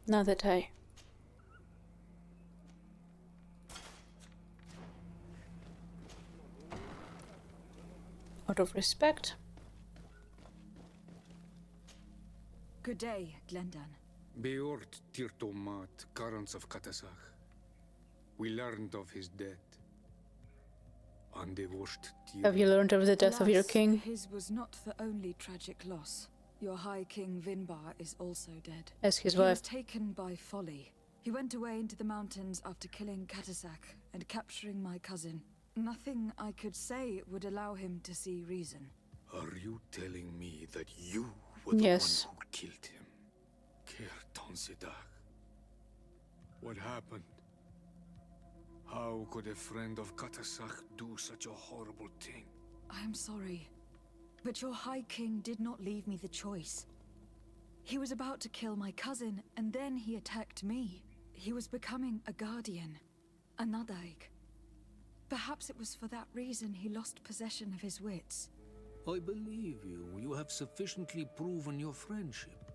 Not that I... Out of respect. Good day, Glendan. Beort Tirtomat, Karans of Katasach. We learned of his death. Have you learned of the death of your king? His was not the only tragic loss. Your High King Vinbar is also dead. As his He was wife. taken by folly. He went away into the mountains after killing Katasak and capturing my cousin. Nothing I could say would allow him to see reason. Are you telling me that you were the Yes. one who killed him? Kirtan Siddhar. What happened? How could a friend of Katasak do such a horrible thing? I am sorry, but your High King did not leave me the choice. He was about to kill my cousin, and then he attacked me. He was becoming a guardian, a Nadaig. Perhaps it was for that reason he lost possession of his wits. I believe you. You have sufficiently proven your friendship.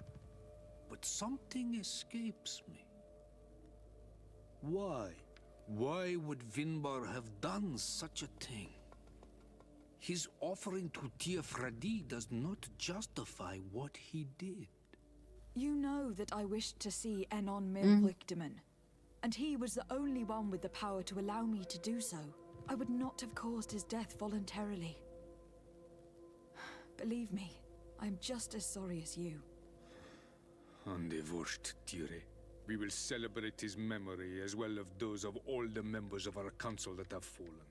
But something escapes me. Why? Why would Vinbar have done such a thing? His offering to Tiafradi does not justify what he did. You know that I wished to see Enon Milvictiman, and he was the only one with the power to allow me to do so. I would not have caused his death voluntarily. Believe me, I am just as sorry as you. Undivorced Tire. We will celebrate his memory as well as those of all the members of our council that have fallen.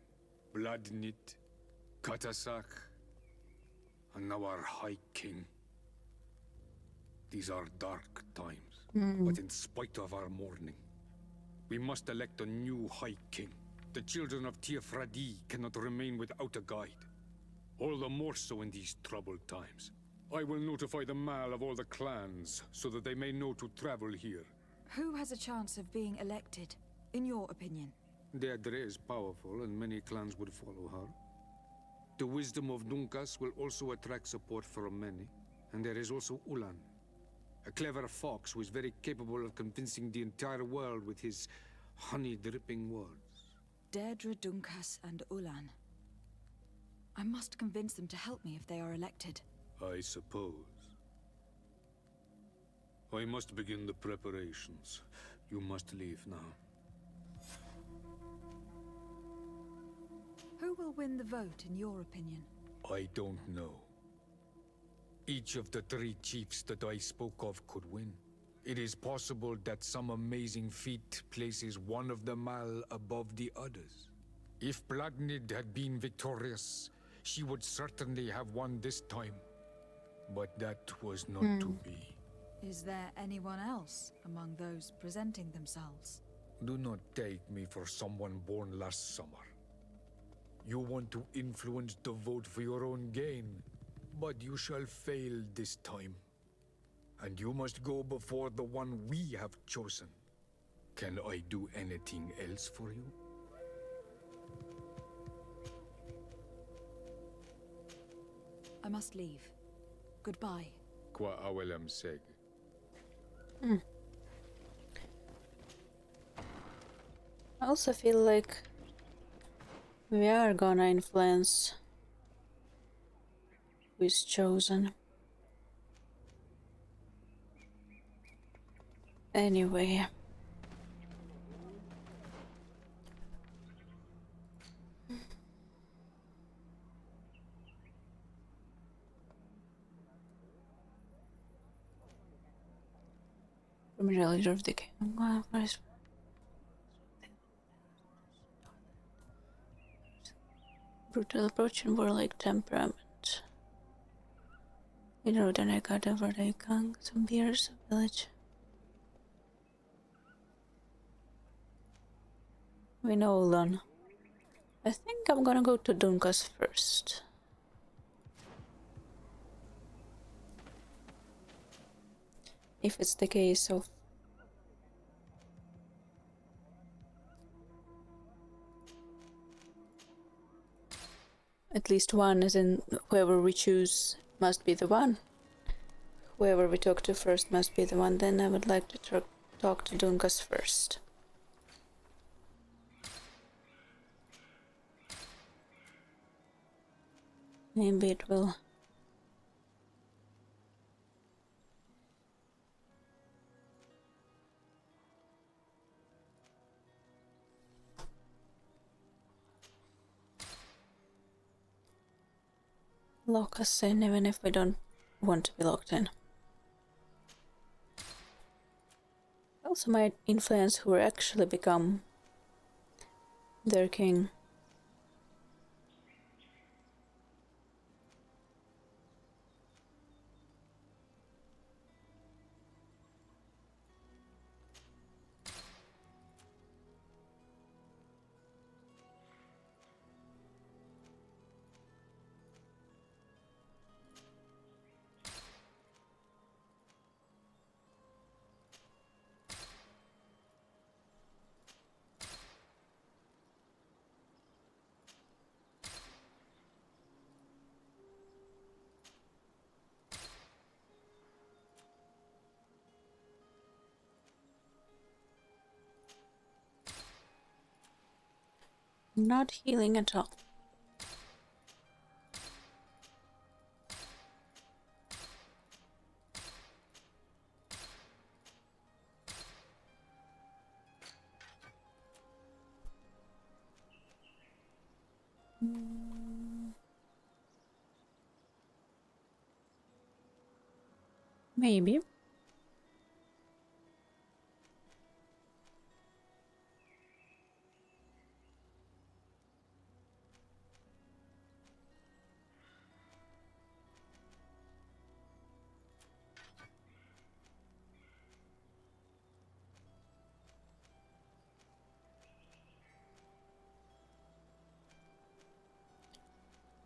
Bloodnit, Katasak, and now our High King. These are dark times, but in spite of our mourning, we must elect a new High King. The children of Tiafradi cannot remain without a guide. All the more so in these troubled times. I will notify the Mal of all the clans, so that they may know to travel here. Who has a chance of being elected, in your opinion? Deirdre is powerful, and many clans would follow her. The wisdom of Dunkas will also attract support from many. And there is also Ulan, a clever fox who is very capable of convincing the entire world with his honey-dripping words. Deirdre, Dunkas, and Ulan. I must convince them to help me if they are elected. I suppose. I must begin the preparations. You must leave now. Who will win the vote, in your opinion? I don't know. Each of the three chiefs that I spoke of could win. It is possible that some amazing feat places one of the Mal above the others. If Bloodnid had been victorious, she would certainly have won this time. But that was not to be. Is there anyone else among those presenting themselves? Do not take me for someone born last summer. You want to influence the vote for your own gain, but you shall fail this time. And you must go before the one we have chosen. Can I do anything else for you? I must leave. Goodbye. Qua awelem seg. I also feel like we are gonna influence who is chosen. Anyway. From the leader of the king. Brutal approach and warlike temperament. You know, then I got over the gang, some beers, a village. We know Ulan. I think I'm gonna go to Dunkas first. If it's the case of at least one, as in whoever we choose must be the one. Whoever we talk to first must be the one. Then I would like to talk to Dunkas first. Maybe it will. Lock us in even if we don't want to be locked in. Also might influence who will actually become their king. Not healing at all. Maybe.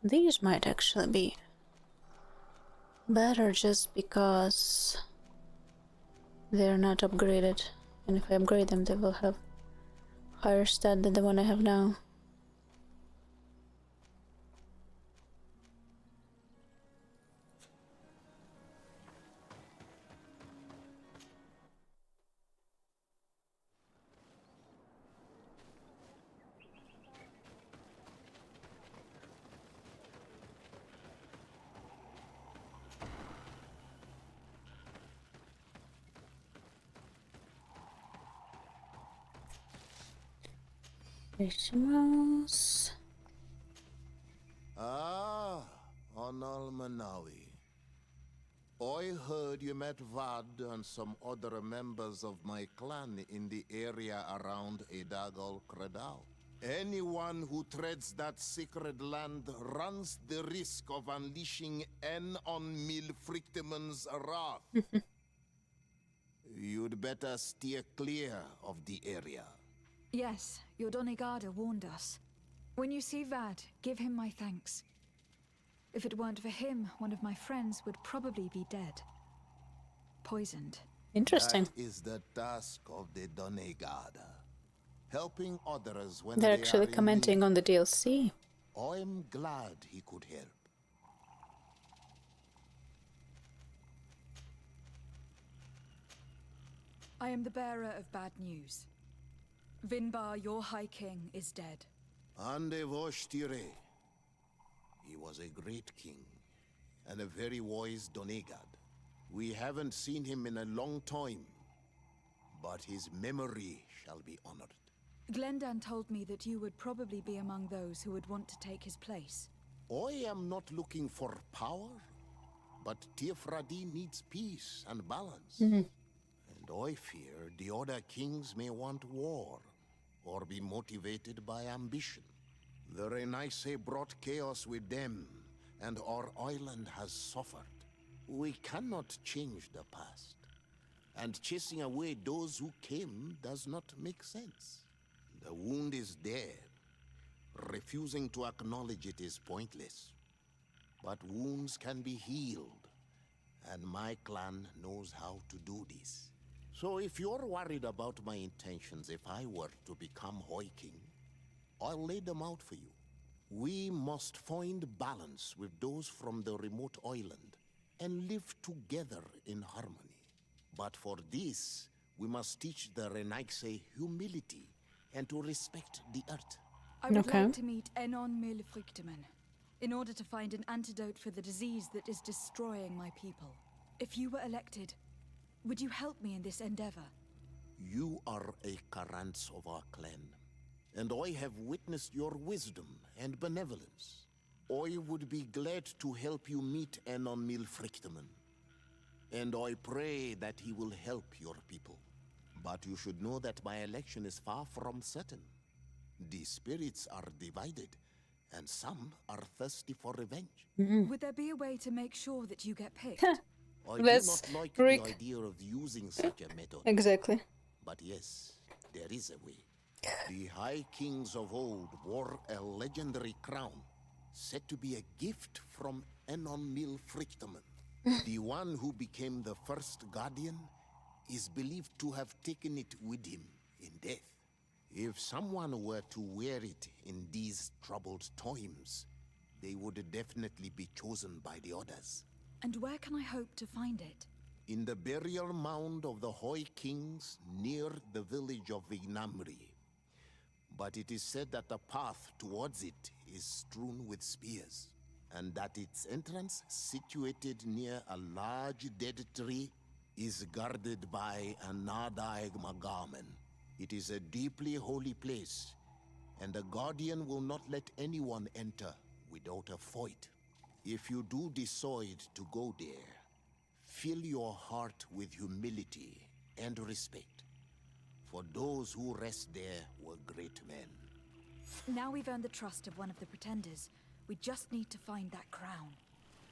These might actually be better just because they're not upgraded, and if I upgrade them they will have higher stat than the one I have now. Ah, Onal Manawi. I heard you met Vad and some other members of my clan in the area around Edagal Credal. Anyone who treads that sacred land runs the risk of unleashing En on Mil Frictiman's wrath. You'd better steer clear of the area. Yes, your Donegada warned us. When you see Vad, give him my thanks. If it weren't for him, one of my friends would probably be dead. Poisoned. Interesting. That is the task of the Donegada. Helping others when They're they actually are commenting in need. on the DLC. I'm glad he could help. I am the bearer of bad news. Vinbar, your High King, is dead. Ande Voshtire. He was a great king, and a very wise Donegad. We haven't seen him in a long time, but his memory shall be honored. Glendan told me that you would probably be among those who would want to take his place. I am not looking for power, but Tiefradi needs peace and balance. And I fear the other kings may want war, or be motivated by ambition. The Renaisse brought chaos with them, and our island has suffered. We cannot change the past, and chasing away those who came does not make sense. The wound is there. Refusing to acknowledge it is pointless. But wounds can be healed, and my clan knows how to do this. So if you're worried about my intentions if I were to become High King, I'll lay them out for you. We must find balance with those from the remote island and live together in harmony. But for this, We must teach the Renaigse humility and to respect the earth. I would Okay. like to meet Enon Milfrichteman in order to find an antidote for the disease that is destroying my people. If you were elected, would you help me in this endeavor? You are a Karants of our clan, and I have witnessed your wisdom and benevolence. I would be glad to help you meet Enon Milfrichteman, and I pray that he will help your people. But you should know that my election is far from certain. The spirits are divided, and some are thirsty for revenge. Would there be a way to make sure that you get picked? I That's do not like Rick. the idea of using such a method. Exactly. But yes, there is a way. The High Kings of old wore a legendary crown, said to be a gift from Enon Milfrichteman. The one who became the first guardian is believed to have taken it with him in death. If someone were to wear it in these troubled times, they would definitely be chosen by the others. And where can I hope to find it? In the burial mound of the High Kings near the village of Vignamri. But it is said that the path towards it is strewn with spears, and that its entrance, situated near a large dead tree, is guarded by an Nadaig Magaman. It is a deeply holy place, and the Guardian will not let anyone enter without a fight. If you do decide to go there, fill your heart with humility and respect, for those who rest there were great men. Now we've earned the trust of one of the pretenders. We just need to find that crown.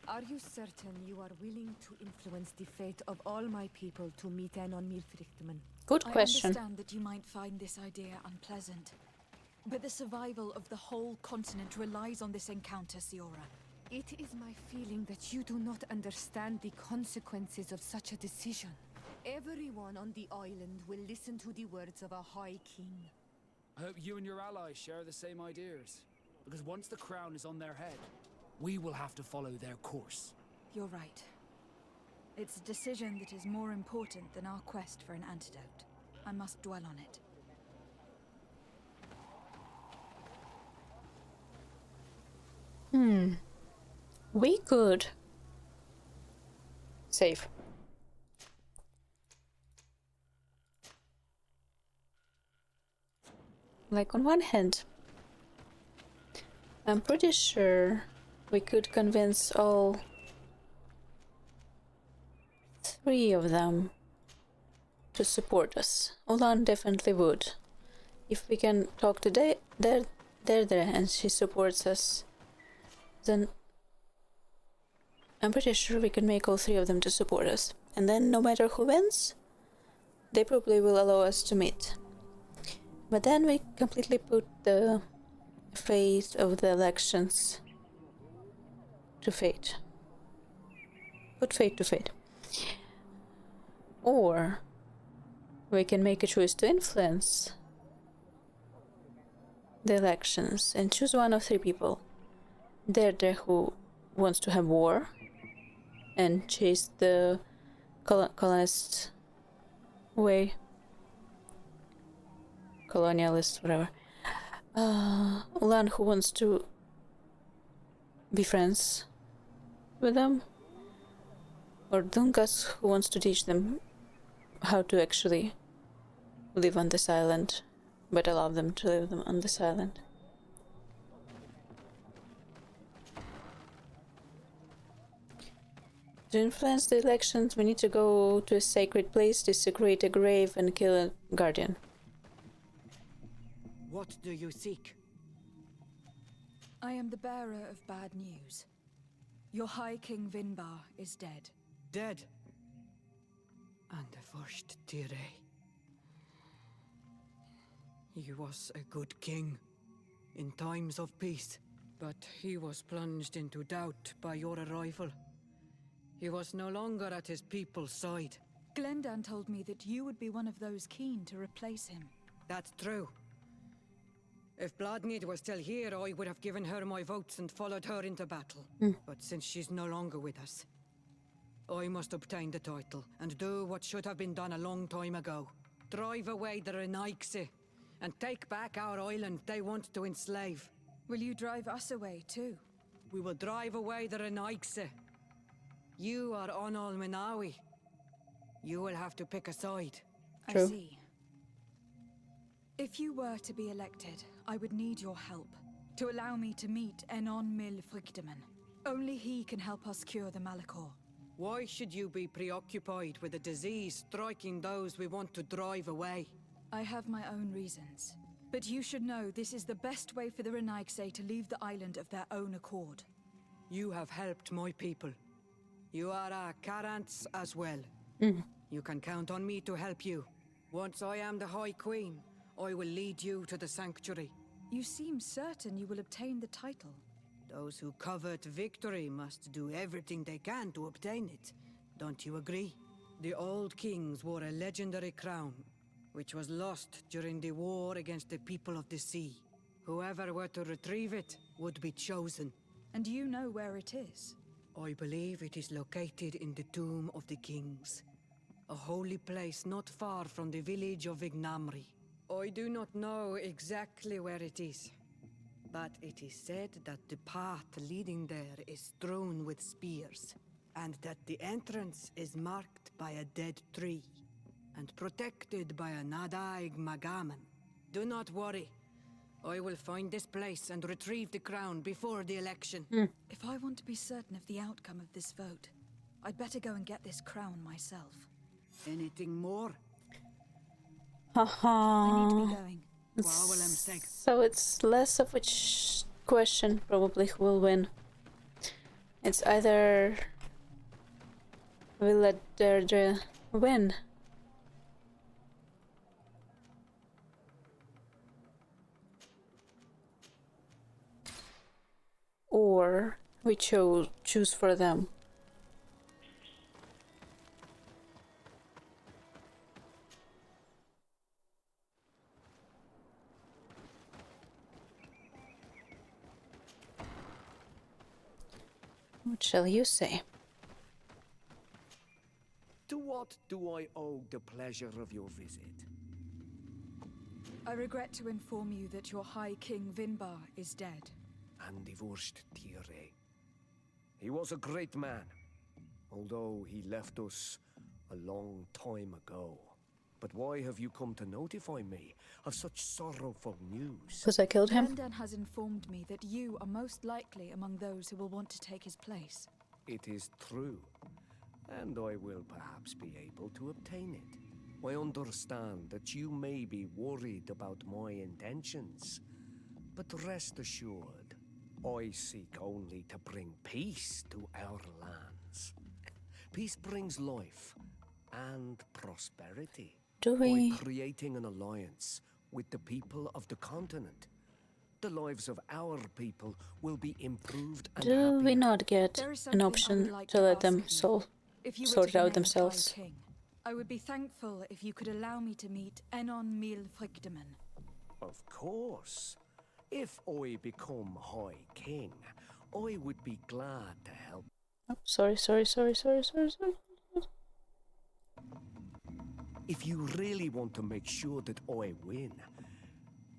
Are you certain you are willing to influence the fate of all my people to meet Enon Milfrichteman? Good I question. understand that you might find this idea unpleasant, but the survival of the whole continent relies on this encounter, Siora. It is my feeling that you do not understand the consequences of such a decision. Everyone on the island will listen to the words of a High King. I hope you and your allies share the same ideas. Because once the crown is on their head, we will have to follow their course. You're right. It's a decision that is more important than our quest for an antidote. I must dwell on it. We could save. Like, on one hand, I'm pretty sure we could convince all three of them to support us. Ulan definitely would. If we can talk to Deirdre and she supports us, then I'm pretty sure we can make all three of them to support us. And then no matter who wins, they probably will allow us to meet. But then we completely put the fate of the elections to fate. Put fate to fate. Or we can make a choice to influence the elections and choose one of three people. Deirdre, who wants to have war and chase the colonist way. Colonialist, whatever. Ulan, who wants to be friends with them. Or Dunkas, who wants to teach them how to actually live on this island, but allow them to live on this island. To influence the elections, we need to go to a sacred place, desecrate a grave, and kill a guardian. What do you seek? I am the bearer of bad news. Your High King Vinbar is dead. Dead. And the first Tire. He was a good king in times of peace, but he was plunged into doubt by your arrival. He was no longer at his people's side. Glendan told me that you would be one of those keen to replace him. That's true. If Bladnid was still here, I would have given her my votes and followed her into battle. But since she's no longer with us, I must obtain the title and do what should have been done a long time ago. Drive away the Renaigse and take back our island they want to enslave. Will you drive us away too? We will drive away the Renaigse. You are Onol Menawi. You will have to pick a side. True. I see. If you were to be elected, I would need your help to allow me to meet Enon Mil Frichteman. Only he can help us cure the Malachor. Why should you be preoccupied with a disease striking those we want to drive away? I have my own reasons. But you should know this is the best way for the Renaigse to leave the island of their own accord. You have helped my people. You are our Karants as well. You can count on me to help you. Once I am the High Queen, I will lead you to the sanctuary. You seem certain you will obtain the title. Those who covet victory must do everything they can to obtain it. Don't you agree? The old kings wore a legendary crown, which was lost during the war against the people of the sea. Whoever were to retrieve it would be chosen. And you know where it is? I believe it is located in the Tomb of the Kings, a holy place not far from the village of Ignamri. I do not know exactly where it is, but it is said that the path leading there is strewn with spears, and that the entrance is marked by a dead tree, and protected by a Nadaig Magaman. Do not worry. I will find this place and retrieve the crown before the election. If I want to be certain of the outcome of this vote, I'd better go and get this crown myself. Anything more? I need to Haha. be going. So it's less of a question, probably, who will win. It's either will let Deirdre win. Or we choose for them. What shall you say? To what do I owe the pleasure of your visit? I regret to inform you that your High King Vinbar is dead. And divorced Tire. He was a great man, although he left us a long time ago. But why have you come to notify me of such sorrowful news? Because I killed him? Brendan has informed me that you are most likely among those who will want to take his place. It is true, and I will perhaps be able to obtain it. I understand that you may be worried about my intentions, but rest assured, I seek only to bring peace to our lands. Peace brings life and prosperity. Do we? By creating an alliance with the people of the continent, the lives of our people will be improved and Do we happier. not get There is an something I option would like to let ask them you. If you were sort to be it out named themselves? High King, I would be thankful if you could allow me to meet Enon Mil Frichteman. Of course. If I become High King, I would be glad to help. Oh, sorry. If you really want to make sure that I win,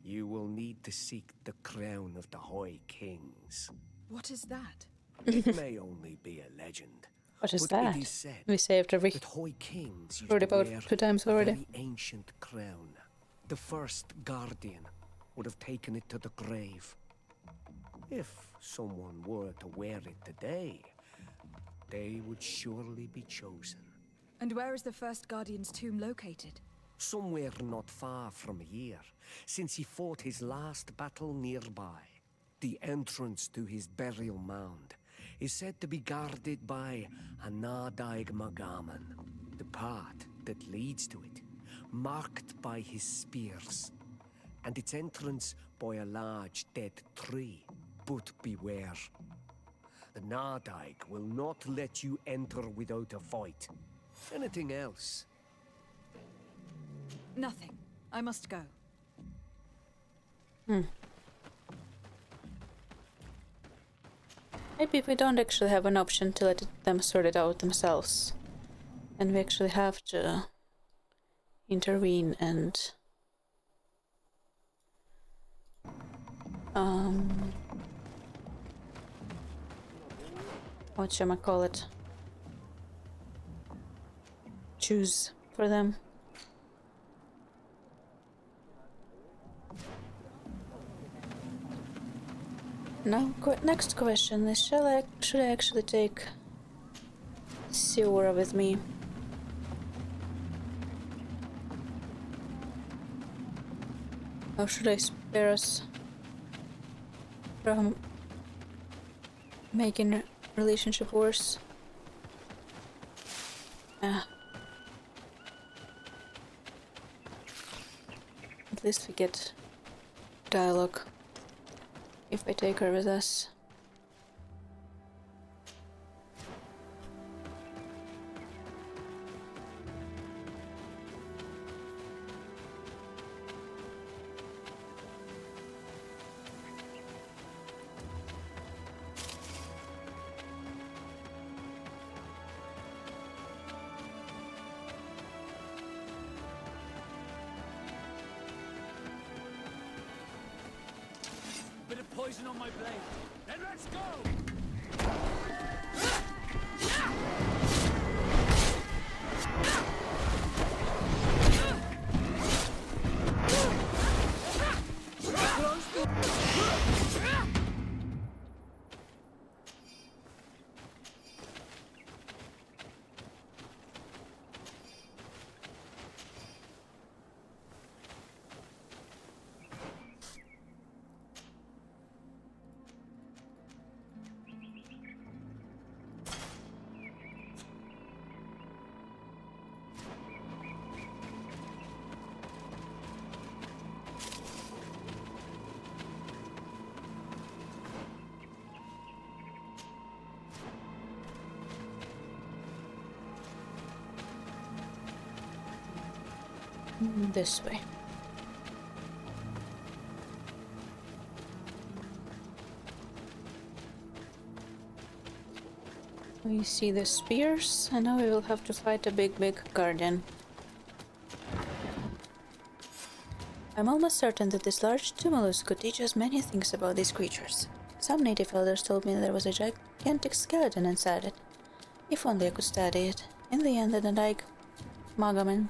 you will need to seek the crown of the High Kings. What is that? It may only be a legend. What is but that? It is said We saved every that High Kings used heard to about wear 2 times a already. very ancient crown. The first guardian would have taken it to the grave. If someone were to wear it today, they would surely be chosen. And where is the first Guardian's tomb located? Somewhere not far from here, since he fought his last battle nearby. The entrance to his burial mound is said to be guarded by a Nadaig Magaman. The path that leads to it, marked by his spears, and its entrance by a large dead tree. But beware. The Nadaig will not let you enter without a fight. Anything else? Nothing. I must go. Maybe we don't actually have an option to let them sort it out themselves. And we actually have to intervene and whatchamacallit, choose for them. Now, next question is, should I actually take Siora with me? Or should I spare us from making relationship worse? At least we get dialogue if I take her with us. Bit of poison on my blade. Then let's go! This way. We see the spears, and now we will have to fight a big guardian. I'm almost certain that this large tumulus could teach us many things about these creatures. Some native elders told me there was a gigantic skeleton inside it. If only I could study it. In the end, the Nike Magaman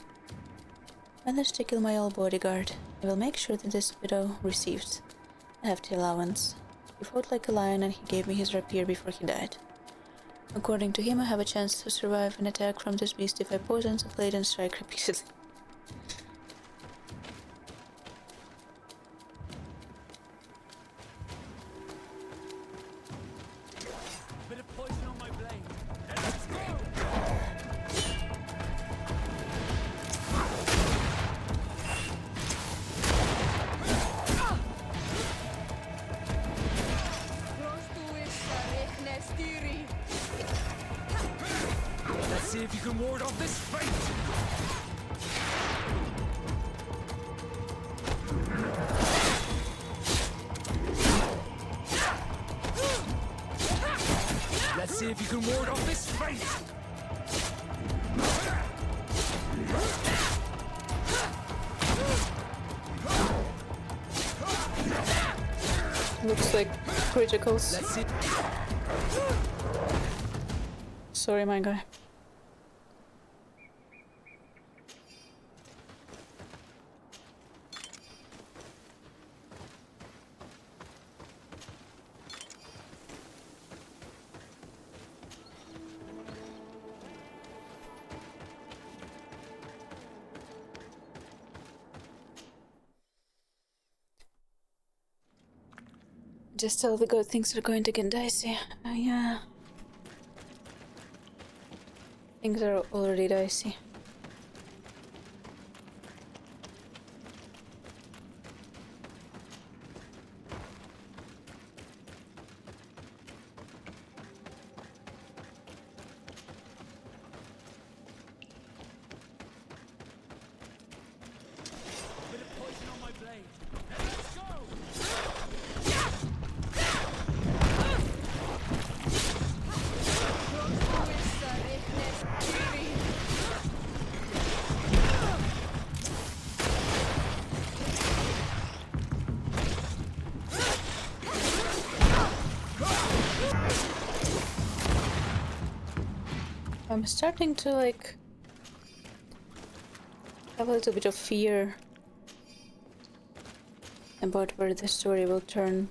managed to kill my old bodyguard. I will make sure that this widow receives a hefty allowance. He fought like a lion and he gave me his rapier before he died. According to him, I have a chance to survive an attack from this beast if I poison the blade and strike repeatedly. Bit of poison on my blade. Then let's go! Let's see if you can ward off this fate! Let's see if you can ward off this fate! Looks like criticals. Let's see. Sorry, my guy. Just tell the god things are going to get dicey. Yeah. Things are already dicey. Bit of poison on my blade. Then let's go! I'm starting to like have a little bit of fear about where the story will turn.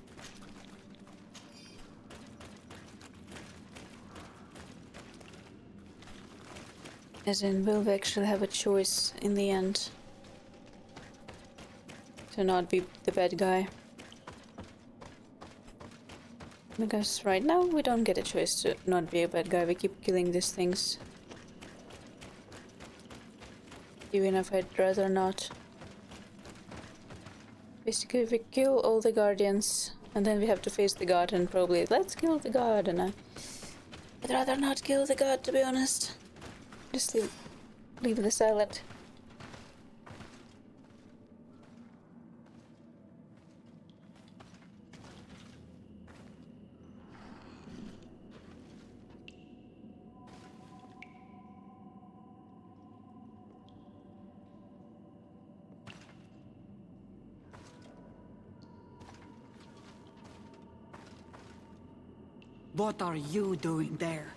As in, will we actually have a choice in the end to not be the bad guy? Because right now we don't get a choice to not be a bad guy. We keep killing these things. Even if I'd rather not. Basically, we kill all the guardians and then we have to face the god and probably let's kill the god, and I'd rather not kill the god, to be honest. Just leave the silent. What are you doing there?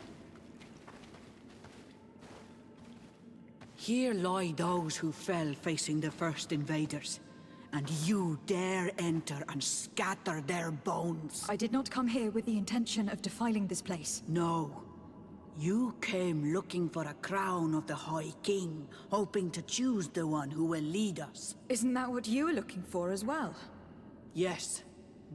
Here lie those who fell facing the first invaders, and you dare enter and scatter their bones. I did not come here with the intention of defiling this place. No. You came looking for a crown of the High King, hoping to choose the one who will lead us. Isn't that what you were looking for as well? Yes,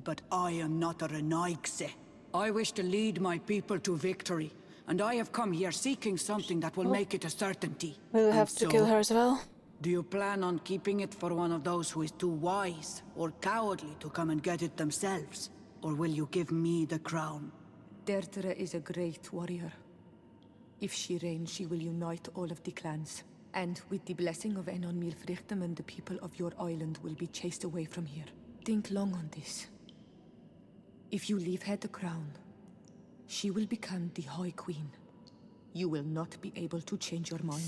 but I am not a Renaigse. I wish to lead my people to victory, and I have come here seeking something that will make it a certainty. We'll have to kill her as well. Do you plan on keeping it for one of those who is too wise or cowardly to come and get it themselves? Or will you give me the crown? Dertere is a great warrior. If she reigns, she will unite all of the clans. And with the blessing of Enon Milfrichtem, the people of your island will be chased away from here. Think long on this. If you leave her the crown, she will become the High Queen. You will not be able to change your mind.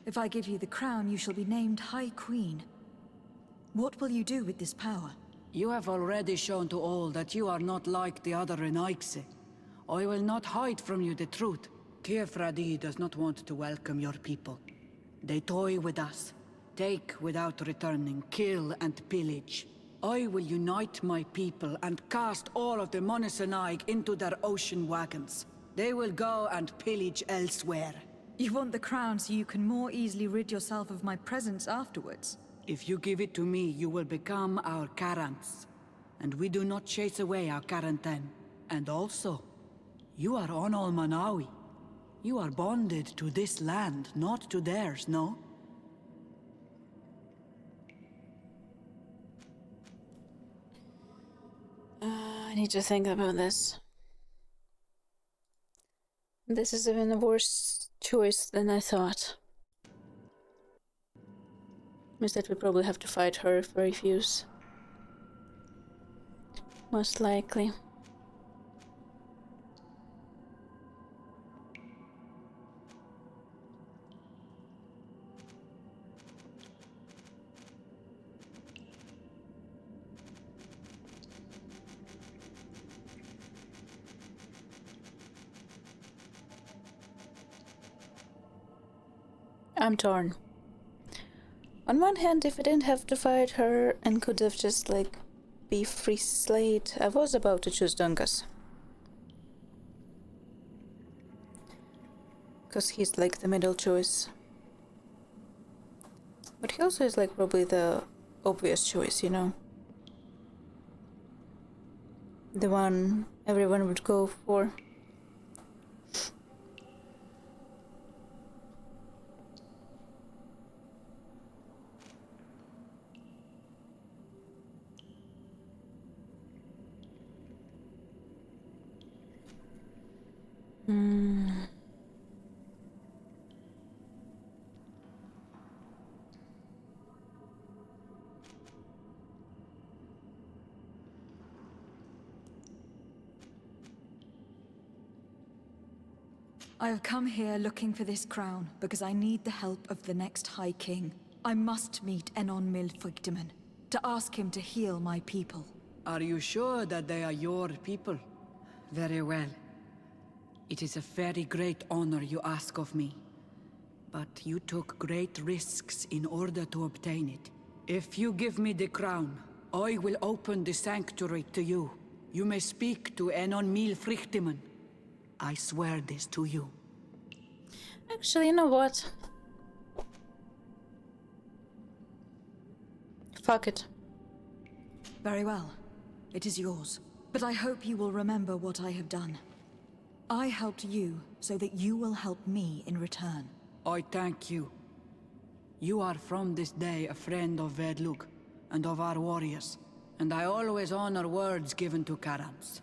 If I give you the crown, you shall be named High Queen. What will you do with this power? You have already shown to all that you are not like the other Renaigse. I will not hide from you the truth. Teofradi does not want to welcome your people. They toy with us, take without returning, kill and pillage. I will unite my people and cast all of the Monesenaig into their ocean wagons. They will go and pillage elsewhere. You want the crown so you can more easily rid yourself of my presence afterwards. If you give it to me, you will become our Karants. And we do not chase away our Karanten. And also, you are Onol Manawi. You are bonded to this land, not to theirs, no? I need to think about this. This is even a worse choice than I thought. Means that we probably have to fight her if we refuse. Most likely. I'm torn. On one hand, if I didn't have to fight her and could have just like be free slate, I was about to choose Dunkas. Because he's like the middle choice. But he also is like probably the obvious choice, you know? The one everyone would go for. I have come here looking for this crown because I need the help of the next High King. I must meet Enon Milfrictiman to ask him to heal my people. Are you sure that they are your people? Very well. It is a very great honor you ask of me. But you took great risks in order to obtain it. If you give me the crown, I will open the sanctuary to you. You may speak to Enon Milfrictiman. I swear this to you. Actually, you know what? Fuck it. Very well. It is yours. But I hope you will remember what I have done. I helped you so that you will help me in return. I thank you. You are from this day a friend of Vedlug and of our warriors, and I always honor words given to Karams.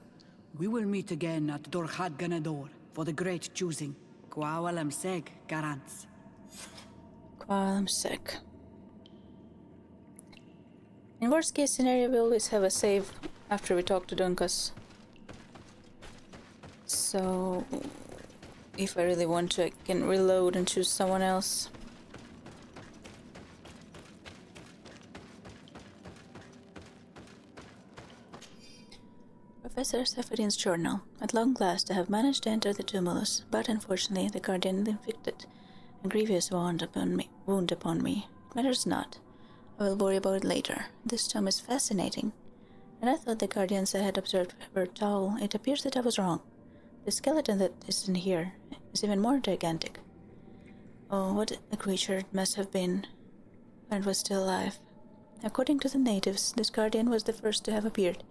We will meet again at Dorhat Ganador for the great choosing. Kwawalam Seg, Karans. Kwawalam Seg. In worst case scenario, we always have a save after we talk to Dunkas. So, if I really want to, I can reload and choose someone else. Professor Safarin's journal. At long last, I have managed to enter the tumulus, but unfortunately, the guardian inflicted a grievous wound upon me. It matters not. I will worry about it later. This tomb is fascinating, and I thought the guardians I had observed were tall. It appears that I was wrong. The skeleton that is in here is even more gigantic. Oh, what a creature it must have been when it was still alive. According to the natives, this guardian was the first to have appeared,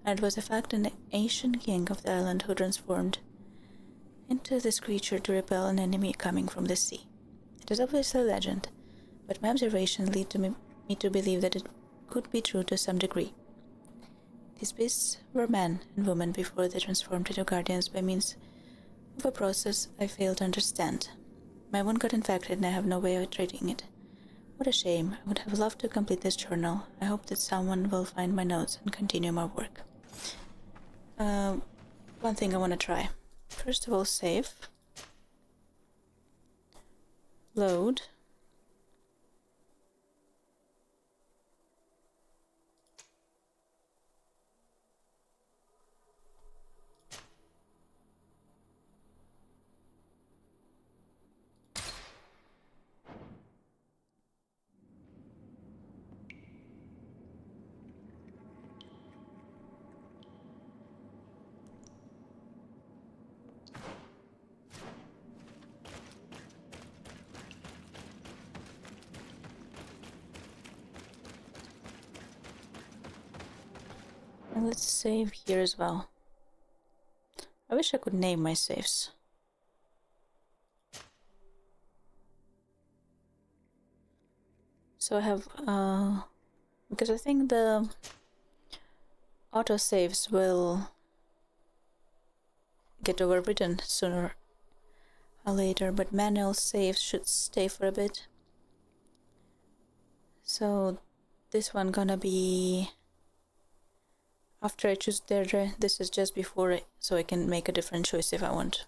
and it was in fact an ancient king of the island who transformed into this creature to repel an enemy coming from the sea. It is obviously a legend, but my observations lead to me to believe that it could be true to some degree. These beasts were men and women before they transformed into guardians by means of a process I fail to understand. My wound got infected and I have no way of treating it. What a shame. I would have loved to complete this journal. I hope that someone will find my notes and continue my work. One thing I want to try. First of all, save. Load. And let's save here as well. I wish I could name my saves. So I have, because I think the auto saves will get overwritten sooner or later, but manual saves should stay for a bit. So this one gonna be after I choose Deirdre. This is just before it, so I can make a different choice if I want.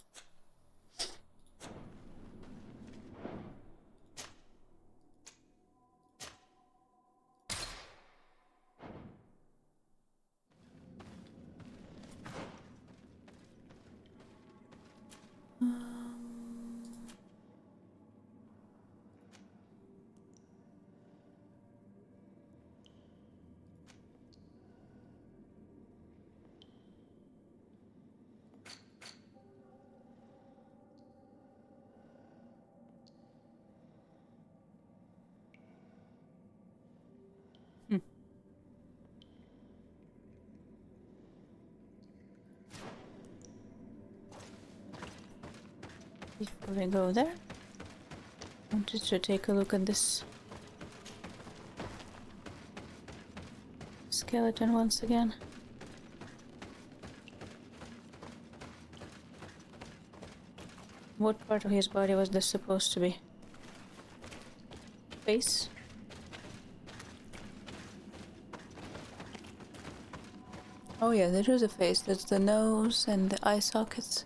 Before we go there, I wanted to take a look at this skeleton once again. What part of his body was this supposed to be? Face? Oh yeah, there is a face. That's the nose and the eye sockets.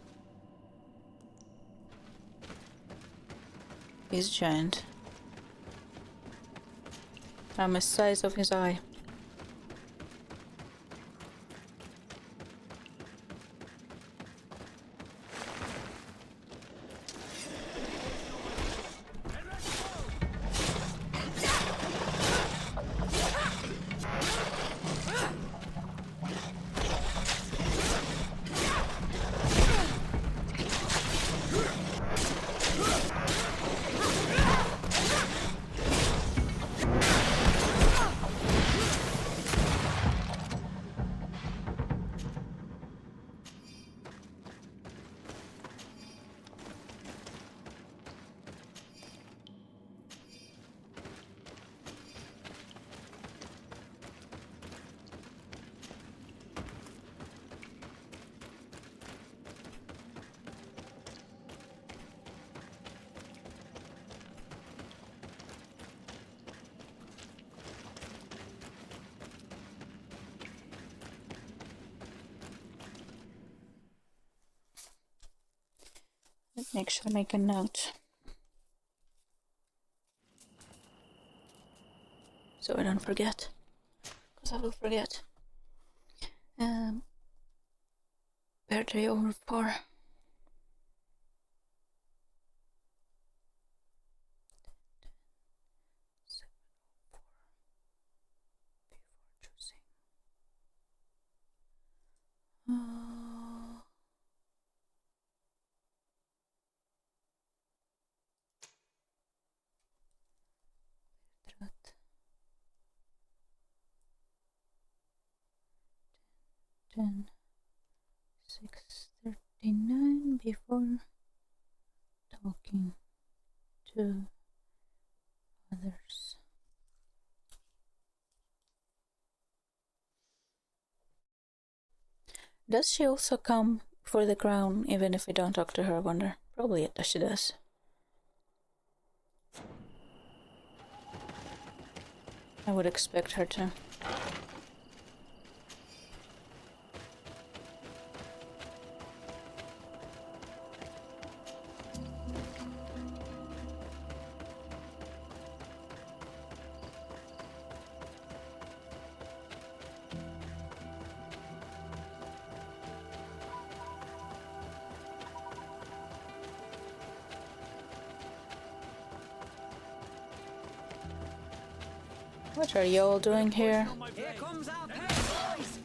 He's giant. I'm the size of his eye. Make sure I make a note, so I don't forget, because I will forget. Birthday over 4. Then 6:39 before talking to others. Does she also come for the crown even if we don't talk to her, I wonder? Probably she does. I would expect her to. What are y'all doing here? Here comes our pair, boys!